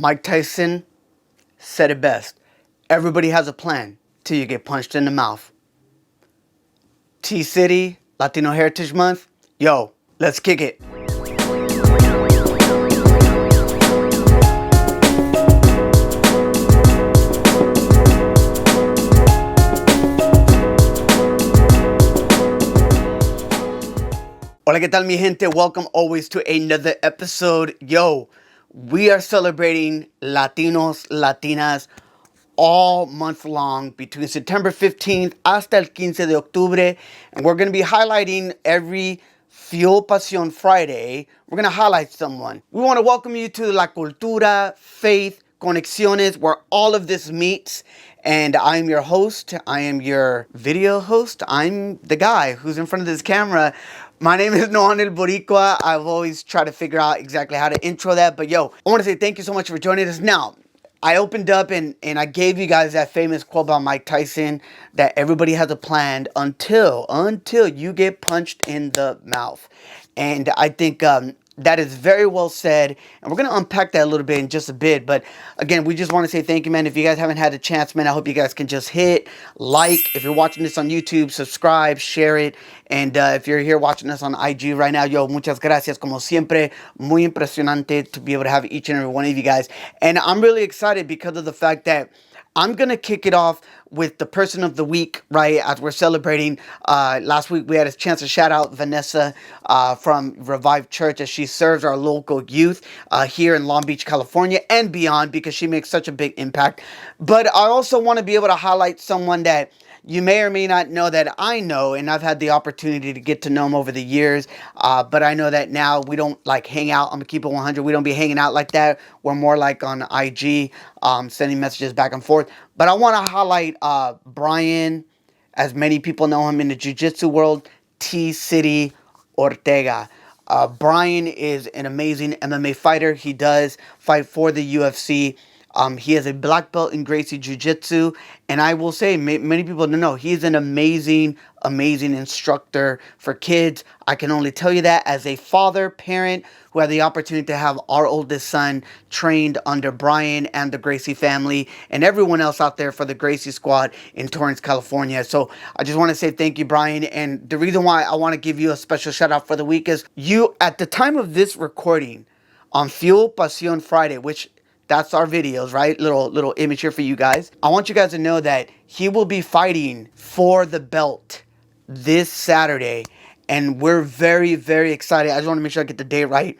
Mike Tyson said it best. Everybody has a plan till you get punched in the mouth. T-City, Latino Heritage Month. Yo, let's kick it. Hola, ¿qué tal, mi gente? Welcome always to another episode. Yo, we are celebrating Latinos, Latinas all month long between September 15th hasta el 15 de octubre. And we're going to be highlighting every Fuel Pasión Friday. We're going to highlight someone. We want to welcome you to La Cultura, Faith, Conexiones, where all of this meets. And I'm your host. I am your video host. I'm the guy who's in front of this camera. My name is Noan El Boricua. I've always tried to figure out exactly how to intro that. But yo, I want to say thank you so much for joining us. Now, I opened up and I gave you guys that famous quote by Mike Tyson that everybody has a plan until you get punched in the mouth. And I think that is very well said, and we're going to unpack that a little bit in just a bit. But again, we just want to say thank you, man. If you guys haven't had a chance, man, I hope you guys can just hit like. If you're watching this on YouTube, subscribe, share it. And if you're here watching us on IG right now, yo, muchas gracias. Como siempre, muy impresionante to be able to have each and every one of you guys. And I'm really excited because of the fact that I'm going to kick it off with the person of the week, right, as we're celebrating. Last week, we had a chance to shout out Vanessa from Revived Church as she serves our local youth here in Long Beach, California, and beyond, because she makes such a big impact. But I also want to be able to highlight someone that you may or may not know that I know, and I've had the opportunity to get to know him over the years, but I know that now we don't like hang out. I'm gonna keep it 100. We don't be hanging out like that. We're more like on IG, sending messages back and forth. But I want to highlight Brian, as many people know him in the jiu-jitsu world, T-City Ortega. Brian is an amazing MMA fighter. He does fight for the UFC. He has a black belt in Gracie Jiu-Jitsu, and I will say, many people don't know, he's an amazing instructor for kids. I can only tell you that as a father, parent, who had the opportunity to have our oldest son trained under Brian and the Gracie family, and everyone else out there for the Gracie squad in Torrance, California. So I just want to say thank you, Brian, and the reason why I want to give you a special shout out for the week is you, at the time of this recording, on Fuel Pasión Friday, which that's our videos, right? Little image here for you guys. I want you guys to know that he will be fighting for the belt this Saturday. And we're very, very excited. I just want to make sure I get the date right.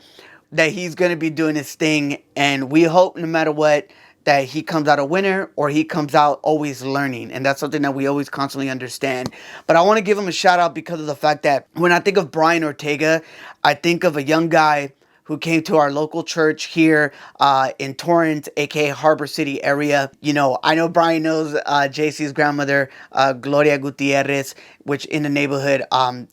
That he's going to be doing his thing. And we hope no matter what, that he comes out a winner or he comes out always learning. And that's something that we always constantly understand. But I want to give him a shout out because of the fact that when I think of Brian Ortega, I think of a young guy who came to our local church here in Torrance, aka Harbor City area. You know, I know Brian knows JC's grandmother, Gloria Gutierrez, which in the neighborhood,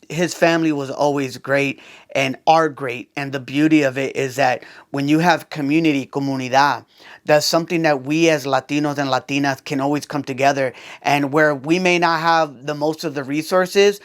his family was always great and are great. And the beauty of it is that when you have community, comunidad, that's something that we as Latinos and Latinas can always come together. And where we may not have the most of the resources,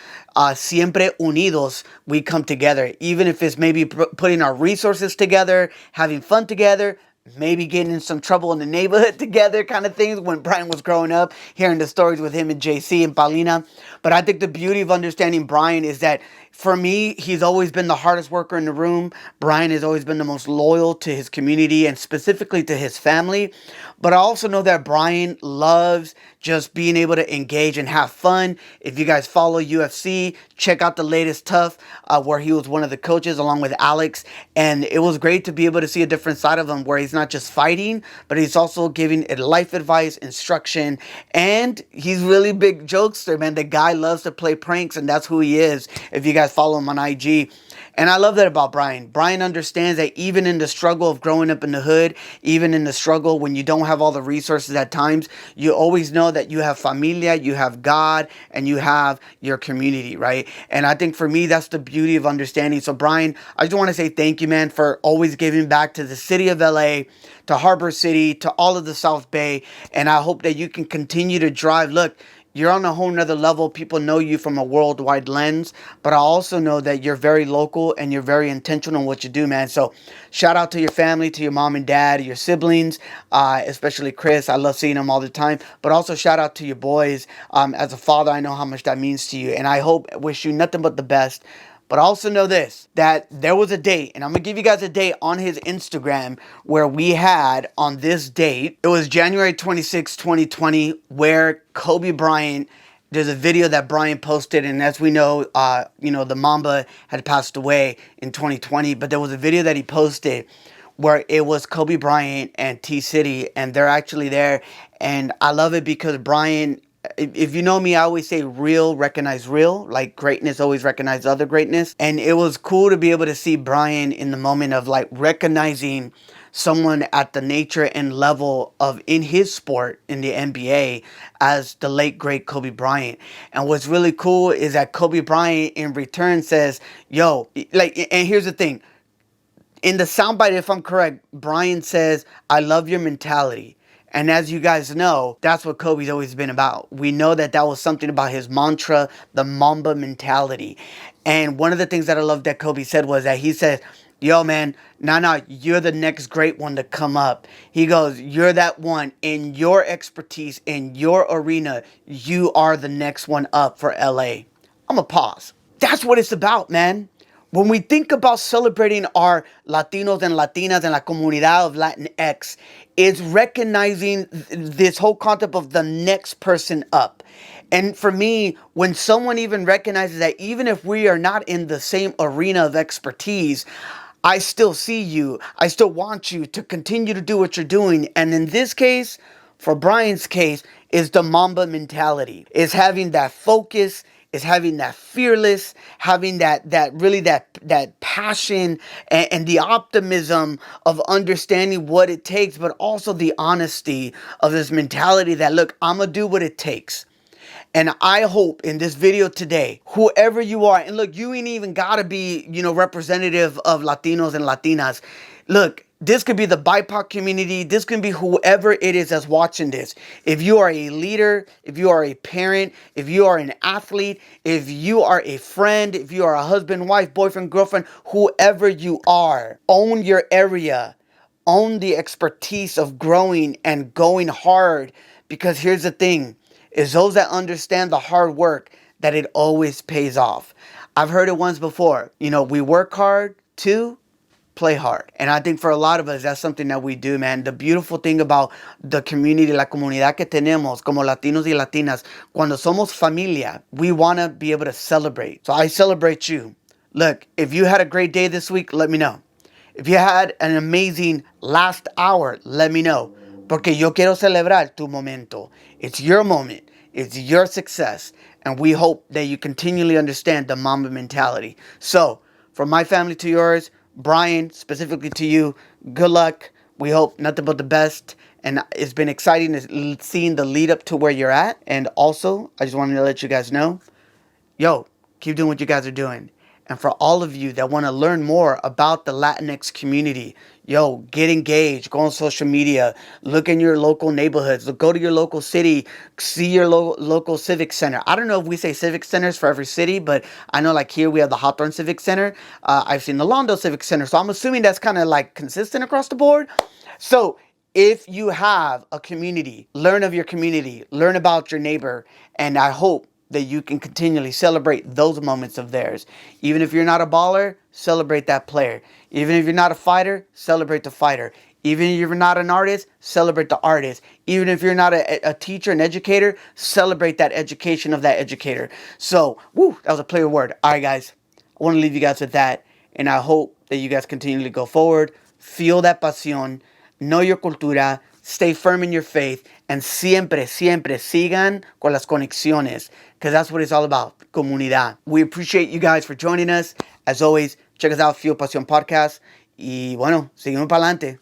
siempre unidos, we come together. Even if it's maybe putting our resources together, having fun together, maybe getting in some trouble in the neighborhood together kind of things when Brian was growing up, hearing the stories with him and JC and Paulina. But I think the beauty of understanding Brian is that for me, he's always been the hardest worker in the room. Brian has always been the most loyal to his community and specifically to his family. But I also know that Brian loves just being able to engage and have fun. If you guys follow UFC, check out the latest Tough, where he was one of the coaches along with Alex. And it was great to be able to see a different side of him where he's not just fighting, but he's also giving life advice, instruction, and he's really big jokester, man. The guy loves to play pranks, and that's who he is. If you guys follow him on IG. And I love that about Brian. Brian understands that even in the struggle of growing up in the hood, even in the struggle when you don't have all the resources at times, you always know that you have familia, you have God, and you have your community, right? And I think for me, that's the beauty of understanding. So Brian, I just want to say thank you, man, for always giving back to the city of LA, to Harbor City, to all of the South Bay. And I hope that you can continue to drive. Look, You're on a whole nother level. People know you from a worldwide lens, but I also know that you're very local and you're very intentional in what you do, man. So shout out to your family, to your mom and dad, your siblings, especially Chris. I love seeing him all the time. But also shout out to your boys. As a father, I know how much that means to you. And I wish you nothing but the best. But also know this, that there was a date, and I'm going to give you guys a date on his Instagram where we had on this date, it was January 26, 2020, where Kobe Bryant, there's a video that Bryant posted, and as we know, the Mamba had passed away in 2020, but there was a video that he posted where it was Kobe Bryant and T-City, and they're actually there, and I love it because Bryant, if you know me, I always say real recognize real, like greatness always recognize other greatness. And it was cool to be able to see Brian in the moment of like recognizing someone at the nature and level of in his sport in the NBA as the late great Kobe Bryant. And what's really cool is that Kobe Bryant in return says, yo, like, and here's the thing. In the soundbite, if I'm correct, Brian says, I love your mentality. And as you guys know, that's what Kobe's always been about. We know that that was something about his mantra, the Mamba mentality. And one of the things that I love that Kobe said was that he said, yo, man, nah, you're the next great one to come up. He goes, you're that one in your expertise, in your arena. You are the next one up for LA. I'm going to pause. That's what it's about, man. When we think about celebrating our Latinos and Latinas and la comunidad of Latinx, it's recognizing this whole concept of the next person up. And for me, when someone even recognizes that even if we are not in the same arena of expertise, I still see you. I still want you to continue to do what you're doing. And in this case, for Brian's case, is the Mamba mentality. Is having that focus, is having that fearless, having that passion and the optimism of understanding what it takes, but also the honesty of this mentality that, look, I'm going to do what it takes. And I hope in this video today, whoever you are, and look, you ain't even got to be, representative of Latinos and Latinas. Look, this could be the BIPOC community. This can be whoever it is that's watching this. If you are a leader, if you are a parent, if you are an athlete, if you are a friend, if you are a husband, wife, boyfriend, girlfriend, whoever you are, own your area. Own the expertise of growing and going hard. Because here's the thing, is those that understand the hard work, that it always pays off. I've heard it once before. We work hard to play hard. And I think for a lot of us, that's something that we do, man. The beautiful thing about the community, la comunidad que tenemos, como Latinos y Latinas, cuando somos familia, we want to be able to celebrate. So I celebrate you. Look, if you had a great day this week, let me know. If you had an amazing last hour, let me know. Porque yo quiero celebrar tu momento. It's your moment. It's your success. And we hope that you continually understand the Mamba mentality. So, from my family to yours, Brian, specifically to you, good luck. We hope nothing but the best. And it's been exciting seeing the lead up to where you're at. And also, I just wanted to let you guys know, yo, keep doing what you guys are doing. And for all of you that want to learn more about the Latinx community, yo, get engaged, go on social media, look in your local neighborhoods, go to your local city, see your local civic center. I don't know if we say civic centers for every city, but I know like here we have the Hawthorne Civic Center. I've seen the Londo Civic Center. So I'm assuming that's kind of like consistent across the board. So if you have a community, learn of your community, learn about your neighbor, and I hope that you can continually celebrate those moments of theirs. Even if you're not a baller, celebrate that player. Even if you're not a fighter, celebrate the fighter. Even if you're not an artist, celebrate the artist. Even if you're not a teacher, an educator, celebrate that education of that educator. So, that was a player word. All right, guys. I want to leave you guys with that. And I hope that you guys continually go forward. Feel that pasión. Know your cultura. Stay firm in your faith. And siempre sigan con las conexiones. Because that's what it's all about. Comunidad. We appreciate you guys for joining us. As always, check us out, Fuel Pasión Podcast. Y bueno, seguimos para adelante.